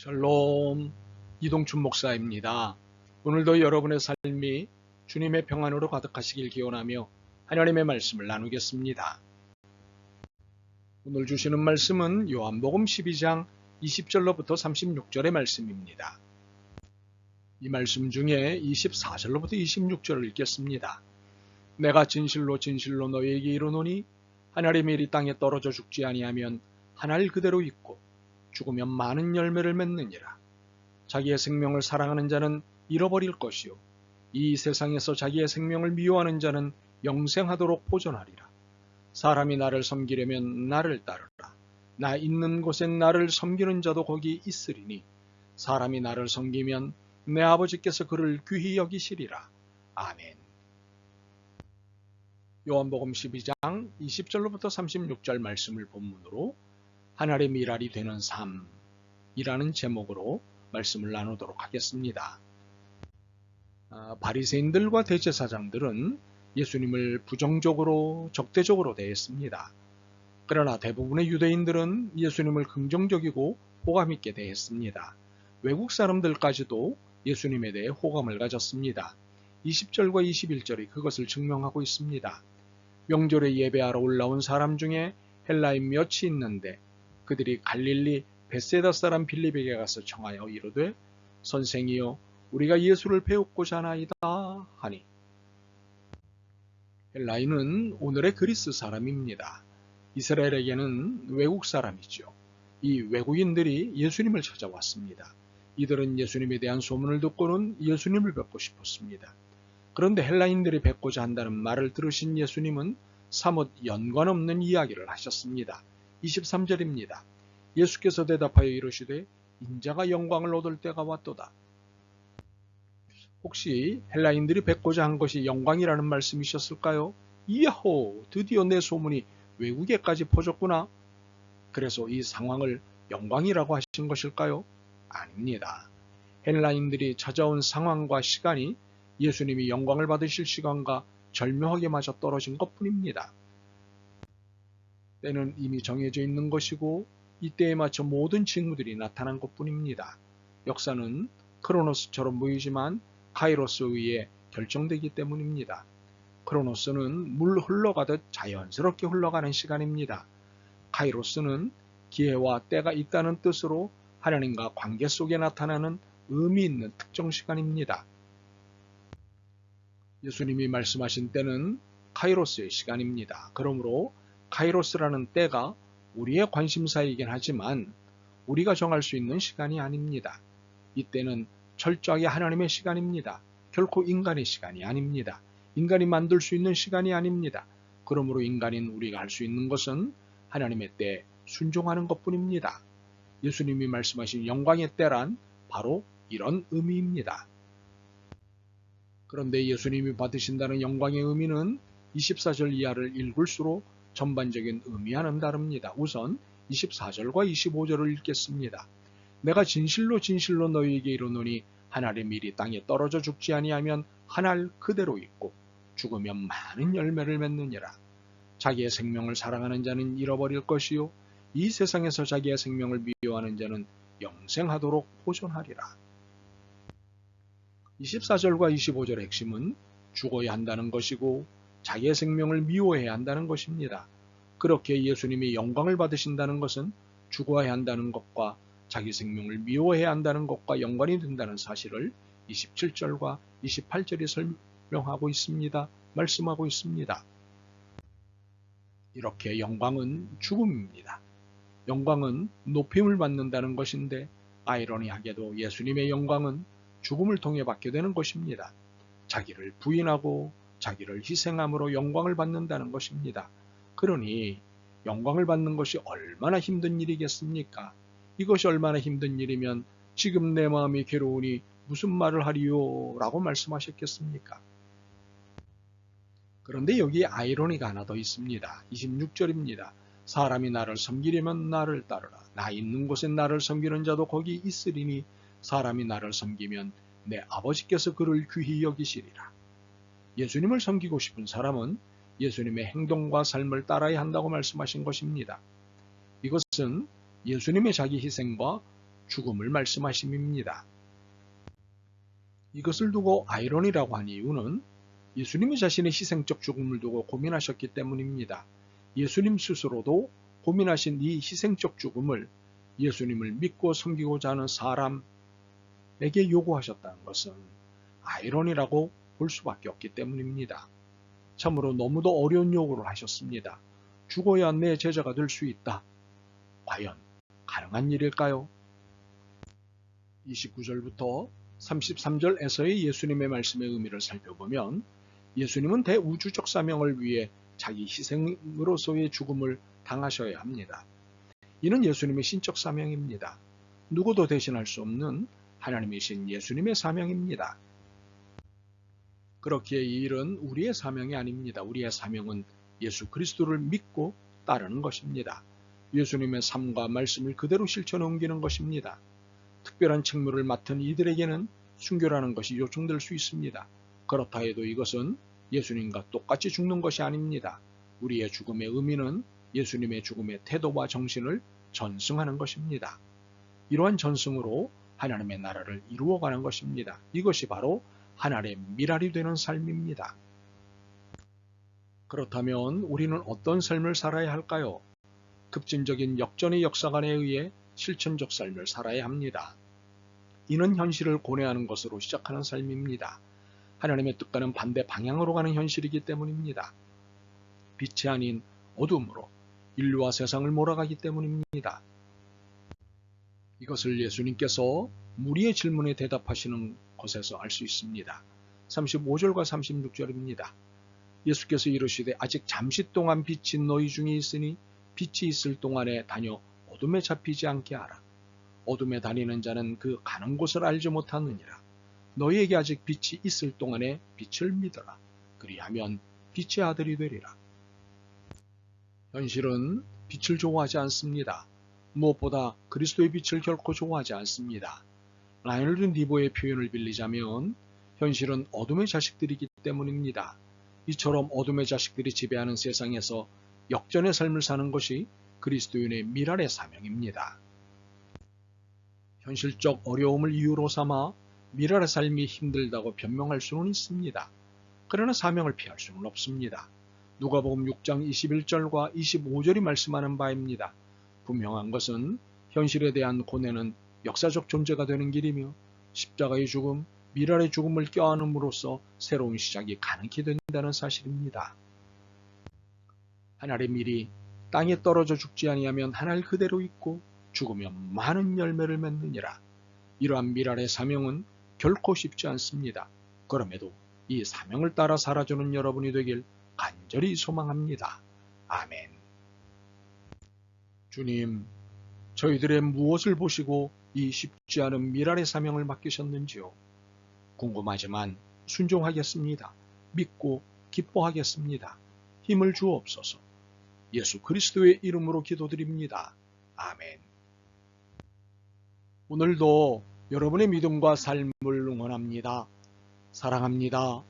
샬롬, 이동춘 목사입니다. 오늘도 여러분의 삶이 주님의 평안으로 가득하시길 기원하며 하나님의 말씀을 나누겠습니다. 오늘 주시는 말씀은 요한복음 12장 20절로부터 36절의 말씀입니다. 이 말씀 중에 24절로부터 26절을 읽겠습니다. 내가 진실로 진실로 너희에게 이르노니 한 알의 밀이 땅에 떨어져 죽지 아니하면 한 알 그대로 있고 죽으면 많은 열매를 맺느니라. 자기의 생명을 사랑하는 자는 잃어버릴 것이요 이 세상에서 자기의 생명을 미워하는 자는 영생하도록 보존하리라. 사람이 나를 섬기려면 나를 따르라. 나 있는 곳에 나를 섬기는 자도 거기 있으리니 사람이 나를 섬기면 내 아버지께서 그를 귀히 여기시리라. 아멘. 요한복음 12장 20절로부터 36절 말씀을 본문으로 한 알의 밀알이 되는 삶이라는 제목으로 말씀을 나누도록 하겠습니다. 바리새인들과 대제사장들은 예수님을 부정적으로 적대적으로 대했습니다. 그러나 대부분의 유대인들은 예수님을 긍정적이고 호감 있게 대했습니다. 외국 사람들까지도 예수님에 대해 호감을 가졌습니다. 20절과 21절이 그것을 증명하고 있습니다. 명절에 예배하러 올라온 사람 중에 헬라인 몇이 있는데 그들이 갈릴리 벳세다 사람 빌립에게 가서 청하여 이르되 선생이여 우리가 예수를 배우고자 하나이다 하니. 헬라인은 오늘의 그리스 사람입니다. 이스라엘에게는 외국 사람이죠. 이 외국인들이 예수님을 찾아왔습니다. 이들은 예수님에 대한 소문을 듣고는 예수님을 뵙고 싶었습니다. 그런데 헬라인들이 뵙고자 한다는 말을 들으신 예수님은 사뭇 연관없는 이야기를 하셨습니다. 23절입니다. 예수께서 대답하여 이르시되 인자가 영광을 얻을 때가 왔도다. 혹시 헬라인들이 뵙고자 한 것이 영광이라는 말씀이셨을까요? 이야호, 드디어 내 소문이 외국에까지 퍼졌구나. 그래서 이 상황을 영광이라고 하신 것일까요? 아닙니다. 헬라인들이 찾아온 상황과 시간이 예수님이 영광을 받으실 시간과 절묘하게 맞아 떨어진 것뿐입니다. 때는 이미 정해져 있는 것이고 이때에 맞춰 모든 징후들이 나타난 것뿐입니다. 역사는 크로노스처럼 보이지만 카이로스에 의해 결정되기 때문입니다. 크로노스는 물 흘러가듯 자연스럽게 흘러가는 시간입니다. 카이로스는 기회와 때가 있다는 뜻으로 하나님과 관계 속에 나타나는 의미 있는 특정 시간입니다. 예수님이 말씀하신 때는 카이로스의 시간입니다. 그러므로 카이로스라는 때가 우리의 관심사이긴 하지만 우리가 정할 수 있는 시간이 아닙니다. 이때는 철저하게 하나님의 시간입니다. 결코 인간의 시간이 아닙니다. 인간이 만들 수 있는 시간이 아닙니다. 그러므로 인간인 우리가 할 수 있는 것은 하나님의 때에 순종하는 것뿐입니다. 예수님이 말씀하신 영광의 때란 바로 이런 의미입니다. 그런데 예수님이 받으신다는 영광의 의미는 24절 이하를 읽을수록 전반적인 의미와는 다릅니다. 우선 24절과 25절을 읽겠습니다. 내가 진실로 진실로 너희에게 이르노니 한 알의 밀이 땅에 떨어져 죽지 아니하면 한 알 그대로 있고 죽으면 많은 열매를 맺느니라. 자기의 생명을 사랑하는 자는 잃어버릴 것이요 이 세상에서 자기의 생명을 미워하는 자는 영생하도록 보존하리라. 24절과 25절의 핵심은 죽어야 한다는 것이고 자기의 생명을 미워해야 한다는 것입니다. 그렇게 예수님이 영광을 받으신다는 것은 죽어야 한다는 것과 자기 생명을 미워해야 한다는 것과 연관이 된다는 사실을 27절과 28절이 설명하고 있습니다. 말씀하고 있습니다. 이렇게 영광은 죽음입니다. 영광은 높임을 받는다는 것인데 아이러니하게도 예수님의 영광은 죽음을 통해 받게 되는 것입니다. 자기를 부인하고 자기를 희생함으로 영광을 받는다는 것입니다. 그러니 영광을 받는 것이 얼마나 힘든 일이겠습니까? 이것이 얼마나 힘든 일이면 지금 내 마음이 괴로우니 무슨 말을 하리요? 라고 말씀하셨겠습니까? 그런데 여기에 아이러니가 하나 더 있습니다. 26절입니다. 사람이 나를 섬기려면 나를 따르라. 나 있는 곳에 나를 섬기는 자도 거기 있으리니 사람이 나를 섬기면 내 아버지께서 그를 귀히 여기시리라. 예수님을 섬기고 싶은 사람은 예수님의 행동과 삶을 따라야 한다고 말씀하신 것입니다. 이것은 예수님의 자기 희생과 죽음을 말씀하심입니다. 이것을 두고 아이러니라고 한 이유는 예수님이 자신의 희생적 죽음을 두고 고민하셨기 때문입니다. 예수님 스스로도 고민하신 이 희생적 죽음을 예수님을 믿고 섬기고자 하는 사람에게 요구하셨다는 것은 아이러니라고 볼 수밖에 없기 때문입니다. 참으로 너무도 어려운 요구를 하셨습니다. 죽어야 내 제자가 될 수 있다. 과연 가능한 일일까요? 29절부터 33절에서의 예수님의 말씀의 의미를 살펴보면 예수님은 대우주적 사명을 위해 자기 희생으로서의 죽음을 당하셔야 합니다. 이는 예수님의 신적 사명입니다. 누구도 대신할 수 없는 하나님이신 예수님의 사명입니다. 그렇기에 이 일은 우리의 사명이 아닙니다. 우리의 사명은 예수 그리스도를 믿고 따르는 것입니다. 예수님의 삶과 말씀을 그대로 실천해 옮기는 것입니다. 특별한 책무를 맡은 이들에게는 순교라는 것이 요청될 수 있습니다. 그렇다 해도 이것은 예수님과 똑같이 죽는 것이 아닙니다. 우리의 죽음의 의미는 예수님의 죽음의 태도와 정신을 전승하는 것입니다. 이러한 전승으로 하나님의 나라를 이루어가는 것입니다. 이것이 바로 하나님의 미랄이 되는 삶입니다. 그렇다면 우리는 어떤 삶을 살아야 할까요? 급진적인 역전의 역사관에 의해 실천적 삶을 살아야 합니다. 이는 현실을 고뇌하는 것으로 시작하는 삶입니다. 하나님의 뜻과는 반대 방향으로 가는 현실이기 때문입니다. 빛이 아닌 어둠으로 인류와 세상을 몰아가기 때문입니다. 이것을 예수님께서 무리의 질문에 대답하시는 것에서 알 수 있습니다. 35절과 36절입니다. 예수께서 이르시되 아직 잠시 동안 빛이 너희 중에 있으니 빛이 있을 동안에 다녀 어둠에 잡히지 않게 하라. 어둠에 다니는 자는 그 가는 곳을 알지 못하느니라. 너희에게 아직 빛이 있을 동안에 빛을 믿어라. 그리하면 빛의 아들이 되리라. 현실은 빛을 좋아하지 않습니다. 무엇보다 그리스도의 빛을 결코 좋아하지 않습니다. 라이널드 니보의 표현을 빌리자면 현실은 어둠의 자식들이기 때문입니다. 이처럼 어둠의 자식들이 지배하는 세상에서 역전의 삶을 사는 것이 그리스도인의 미랄의 사명입니다. 현실적 어려움을 이유로 삼아 미랄의 삶이 힘들다고 변명할 수는 있습니다. 그러나 사명을 피할 수는 없습니다. 누가복음 6장 21절과 25절이 말씀하는 바입니다. 분명한 것은 현실에 대한 고뇌는 역사적 존재가 되는 길이며 십자가의 죽음, 미랄의 죽음을 껴안음으로써 새로운 시작이 가능히 된다는 사실입니다. 한 알의 밀이 땅에 떨어져 죽지 아니하면 한 알 그대로 있고 죽으면 많은 열매를 맺느니라. 이러한 미랄의 사명은 결코 쉽지 않습니다. 그럼에도 이 사명을 따라 살아주는 여러분이 되길 간절히 소망합니다. 아멘. 주님, 저희들의 무엇을 보시고 이 쉽지 않은 미랄의 사명을 맡기셨는지요? 궁금하지만 순종하겠습니다. 믿고 기뻐하겠습니다. 힘을 주옵소서. 예수 그리스도의 이름으로 기도드립니다. 아멘. 오늘도 여러분의 믿음과 삶을 응원합니다. 사랑합니다.